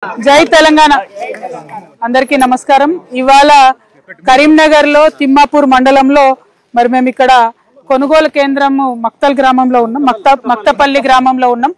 జై తెలంగాణ అందరికీ నమస్కారం। ఇవాళ కరీంనగర్ లో తిమ్మాపూర్ మండలంలో మరి మేము ఇక్కడ కొనుగోలు కేంద్రము మక్తల్ గ్రామంలో ఉన్నాం, మక్తపల్లి గ్రామంలో ఉన్నాం।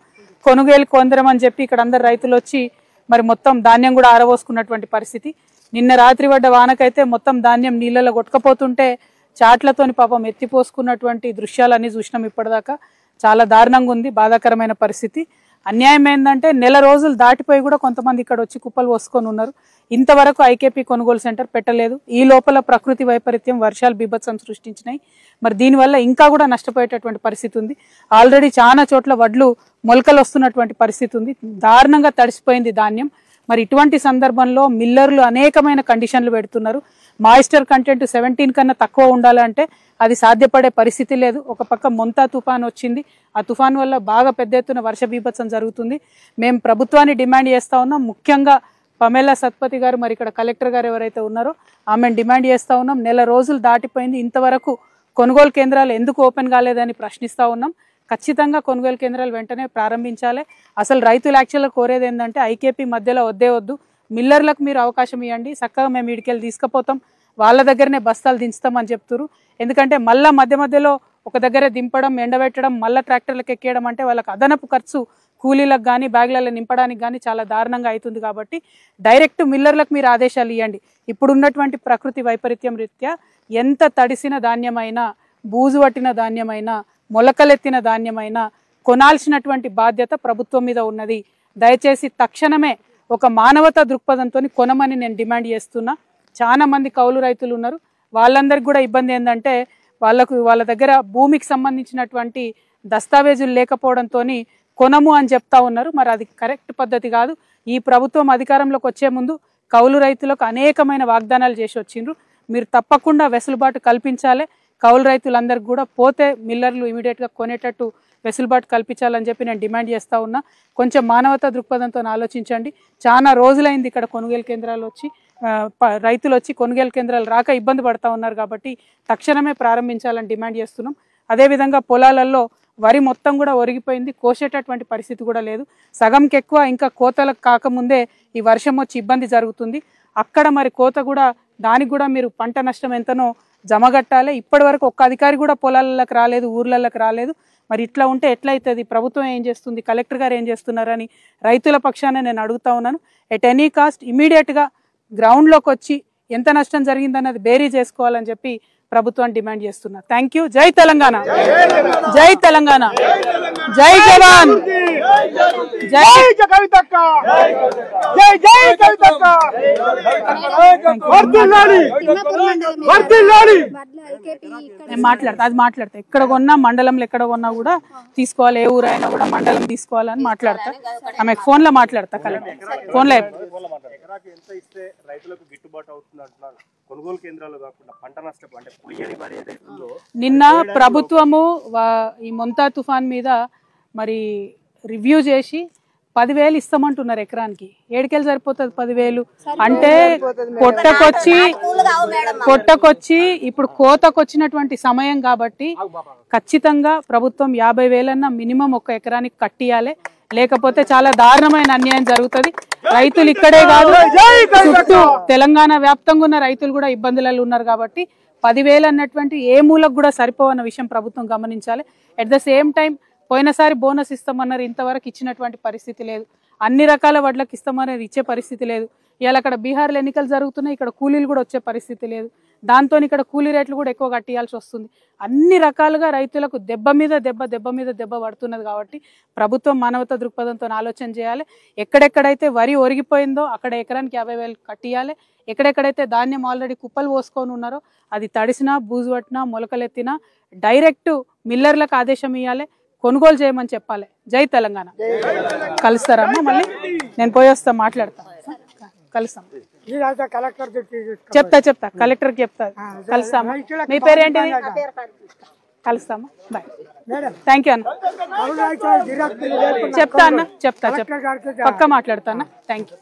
కొనుగోలు కేంద్రం అని చెప్పి ఇక్కడ అందరు రైతులు వచ్చి మరి మొత్తం ధాన్యం కూడా ఆరబోసుకున్నటువంటి పరిస్థితి। నిన్న రాత్రి పడ్డ వానకైతే మొత్తం ధాన్యం నీళ్ళలో కొట్టుకపోతుంటే చాట్లతోని పాపం ఎత్తిపోసుకున్నటువంటి దృశ్యాలన్నీ చూసినాం। ఇప్పటిదాకా చాలా దారుణంగా ఉంది, బాధాకరమైన పరిస్థితి। అన్యాయం ఏంటంటే నెల రోజులు దాటిపోయి కూడా కొంతమంది ఇక్కడ వచ్చి కుప్పలు పోసుకొని ఉన్నారు। ఇంతవరకు ఐకేపీ కొనుగోలు సెంటర్ పెట్టలేదు। ఈ లోపల ప్రకృతి వైపరీత్యం వర్షాలు బీభత్సం సృష్టించినాయి। మరి దీనివల్ల ఇంకా కూడా నష్టపోయేటటువంటి పరిస్థితి ఉంది। ఆల్రెడీ చాలా చోట్ల వడ్లు మొలకలు వస్తున్నటువంటి పరిస్థితి ఉంది, దారుణంగా తడిసిపోయింది ధాన్యం। మరి ఇటువంటి సందర్భంలో మిల్లర్లు అనేకమైన కండిషన్లు పెడుతున్నారు। మాయిస్చర్ కంటెంట్ 17 కన్నా తక్కువ ఉండాలంటే అది సాధ్యపడే పరిస్థితి లేదు। ఒక పక్క మొంతా తుఫాన్ వచ్చింది, ఆ తుఫాన్ వల్ల బాగా పెద్ద ఎత్తున వర్ష బీభత్సం జరుగుతుంది। మేము ప్రభుత్వాన్ని డిమాండ్ చేస్తా ఉన్నాం, ముఖ్యంగా పమేలా సత్పతి గారు మరి ఇక్కడ కలెక్టర్ గారు ఎవరైతే ఉన్నారో ఆమెను డిమాండ్ చేస్తా ఉన్నాం। నెల రోజులు దాటిపోయింది, ఇంతవరకు కొనుగోలు కేంద్రాలు ఎందుకు ఓపెన్ కాలేదని ప్రశ్నిస్తా ఉన్నాం। ఖచ్చితంగా కొనుగోలు కేంద్రాలు వెంటనే ప్రారంభించాలి। అసలు రైతులు యాక్చువల్గా కోరేది ఏంటంటే ఐకేపీ మధ్యలో వద్దు, మిల్లర్లకు మీరు అవకాశం ఇవ్వండి, చక్కగా మేము ఇడికెళ్ళి తీసుకుపోతాం, వాళ్ళ దగ్గరనే బస్తాలు దించుతామని చెప్తున్నారు। ఎందుకంటే మళ్ళీ మధ్యలో ఒక దగ్గర దింపడం, ఎండబెట్టడం, మళ్ళీ ట్రాక్టర్లకు ఎక్కేయడం అంటే వాళ్ళకి అదనపు ఖర్చు కూలీలకు కానీ బ్యాగ్లలో నింపడానికి కానీ చాలా దారుణంగా అవుతుంది। కాబట్టి డైరెక్ట్ మిల్లర్లకు మీరు ఆదేశాలు ఇవ్వండి। ఇప్పుడున్నటువంటి ప్రకృతి వైపరీత్యం రీత్యా ఎంత తడిసిన ధాన్యమైనా, బూజు పట్టిన ధాన్యమైనా, మొలకలెత్తిన ధాన్యమైనా కొనాల్సినటువంటి బాధ్యత ప్రభుత్వం మీద ఉన్నది। దయచేసి తక్షణమే ఒక మానవతా దృక్పథంతో కొనమని నేను డిమాండ్ చేస్తున్నా। చాలా మంది కౌలు రైతులు ఉన్నారు, వాళ్ళందరికీ కూడా ఇబ్బంది ఏంటంటే వాళ్ళ దగ్గర భూమికి సంబంధించినటువంటి దస్తావేజులు లేకపోవడంతో కొనము అని చెప్తా ఉన్నారు। మరి అది కరెక్ట్ పద్ధతి కాదు। ఈ ప్రభుత్వం అధికారంలోకి వచ్చే ముందు కౌలు రైతులకు అనేకమైన వాగ్దానాలు చేసి వచ్చిండ్రు, మీరు తప్పకుండా వెసులుబాటు కల్పించాలి। కౌలు రైతులందరికీ కూడా పోతే మిల్లర్లు ఇమీడియట్గా కొనేటట్టు వెసులుబాటు కల్పించాలని చెప్పి నేను డిమాండ్ చేస్తా ఉన్నా। కొంచెం మానవతా దృక్పథంతో ఆలోచించండి। చాలా రోజులైంది ఇక్కడ కొనుగోలు కేంద్రాలు వచ్చి రైతులు వచ్చి కొనుగోలు కేంద్రాలు రాక ఇబ్బంది పడతా ఉన్నారు, కాబట్టి తక్షణమే ప్రారంభించాలని డిమాండ్ చేస్తున్నాం। అదేవిధంగా పొలాలలో వరి మొత్తం కూడా ఒరిగిపోయింది, కోసేటటువంటి పరిస్థితి కూడా లేదు, సగంకి ఎక్కువ ఇంకా కోతలకు కాకముందే ఈ వర్షం వచ్చి ఇబ్బంది జరుగుతుంది। అక్కడ మరి కోత కూడా దానికి కూడా మీరు పంట నష్టం ఎంతనో జమగట్టాలి। ఇప్పటి వరకు ఒక్క అధికారి కూడా పొలాలకు రాలేదు, ఊర్లలోకి రాలేదు। మరి ఇట్లా ఉంటే ఎట్లయితుంది? ప్రభుత్వం ఏం చేస్తుంది, కలెక్టర్ గారు ఏం చేస్తున్నారని రైతుల పక్షాన నేను అడుగుతా ఉన్నాను। ఎట్ ఎనీ కాస్ట్ ఇమీడియట్గా గ్రౌండ్లోకి వచ్చి ఎంత నష్టం జరిగిందన్నది బేరీ చేసుకోవాలని చెప్పి ప్రభుత్వాన్ని డిమాండ్ చేస్తున్నా। Thank you. జై తెలంగాణ, జై తెలంగాణ, జై జవాన్, జై కవితక్క, జై జై కవితక్క। నేను మాట్లాడతా ఎక్కడ కొన్నా మండలంలో ఎక్కడ కొన్నా కూడా తీసుకోవాలి, ఏ ఊరైనా కూడా మండలం తీసుకోవాలని మాట్లాడతా। ఆమె ఫోన్ లో మాట్లాడతా, కలెక్టర్ ఫోన్ లో నిన్న ప్రభుత్వము ఈ మొంతా తుఫాన్ మీద మరి రివ్యూ చేసి 10,000 ఇస్తామంటున్నారు ఎకరానికి। ఏడుకెళ్ళి సరిపోతుంది 10,000 అంటే కొట్టకొచ్చి ఇప్పుడు కోతకొచ్చినటువంటి సమయం కాబట్టి ఖచ్చితంగా ప్రభుత్వం 50,000 మినిమం ఒక ఎకరానికి కట్టియాలి, లేకపోతే చాలా దారుణమైన అన్యాయం జరుగుతుంది। రైతులు ఇక్కడే కాదు, చుట్టూ తెలంగాణ వ్యాప్తంగా ఉన్న రైతులు కూడా ఇబ్బందులలో ఉన్నారు, కాబట్టి 10,000 అన్నటువంటి ఏ మూలకు కూడా సరిపోవన్న విషయం ప్రభుత్వం గమనించాలి। అట్ ద సేమ్ టైం పోయినసారి బోనస్ ఇస్తామన్నారు, ఇంతవరకు ఇచ్చినటువంటి పరిస్థితి లేదు। అన్ని రకాల వడ్లకు ఇస్తామన్నారు, ఇచ్చే పరిస్థితి లేదు। ఇవాళ అక్కడ బీహార్లో ఎన్నికలు జరుగుతున్నాయి, ఇక్కడ కూలీలు కూడా వచ్చే పరిస్థితి లేదు, దాంతో ఇక్కడ కూలీ రేట్లు కూడా ఎక్కువ కట్టియాల్సి వస్తుంది। అన్ని రకాలుగా రైతులకు దెబ్బ మీద దెబ్బ పడుతున్నది, కాబట్టి ప్రభుత్వం మానవతా దృక్పథంతో ఆలోచన చేయాలి। ఎక్కడెక్కడైతే వరి ఒరిగిపోయిందో అక్కడ ఎకరానికి 50,000 కట్టియాలి। ఎక్కడెక్కడైతే ధాన్యం ఆల్రెడీ కుప్పలు పోసుకొని ఉన్నారో అది తడిసినా, బూజు పట్టినా, మొలకలెత్తినా డైరెక్ట్ మిల్లర్లకు ఆదేశం ఇవ్వాలి, కొనుగోలు చేయమని చెప్పాలి। జై తెలంగాణ। కలుస్తారమ్మా, మళ్ళీ నేను పోయి వస్తా, మాట్లాడతా, కలుస్తాం, చెప్తా కలెక్టర్కి చెప్తా, కలుస్తామా? మీ పేరు ఏంటిది? కలుస్తామా? బాయ్, థ్యాంక్ యూ అన్న, చెప్తా పక్క మాట్లాడతా అన్న, థ్యాంక్ యూ।